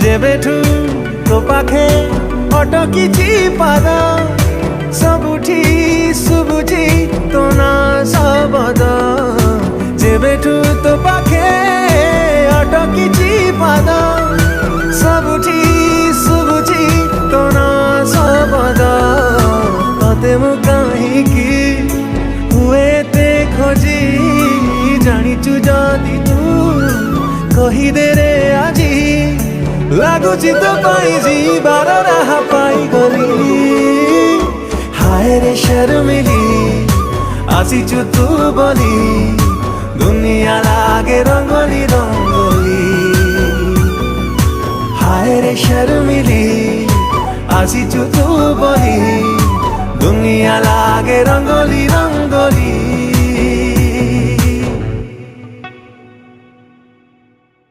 ଯେବେଠୁ ତୋ ପାଖେ ଅଟକିଛି ପାଦ ସବୁଠି ଶୁଭୁଛି ତୋ ନାଁ ଶବଦ ଯେବେଠୁ ତୋ ପାଖେ ଅଟକିଛି ପାଦ ସବୁଠି ଶୁଭୁଛି ତୋ ନାଁ ଶବଦ ତତେ ମୁଁ କାହିଁକି ହୁଏ ଏତେ ଖୋଜି ଜାଣିଛୁ ଯଦି ତୁ କହିଦେ रे ଆଜି ଲାଗୁଛି ତୋ ପାଇଁ ଯିବାର ରାହ ପାଇଗଲି ହାୟ ରେ ଶର୍ମିଲି ଆସିଛୁ ତୁ ବୋଲି ଦୁନିଆ ଲାଗେ ରଙ୍ଗୋଲି ରଙ୍ଗୋଲି ହାୟ ରେ ଶର୍ମିଲି ଆସିଛୁ ତୁ ବୋଲି ଦୁନିଆ ଲାଗେ ରଙ୍ଗୋଲି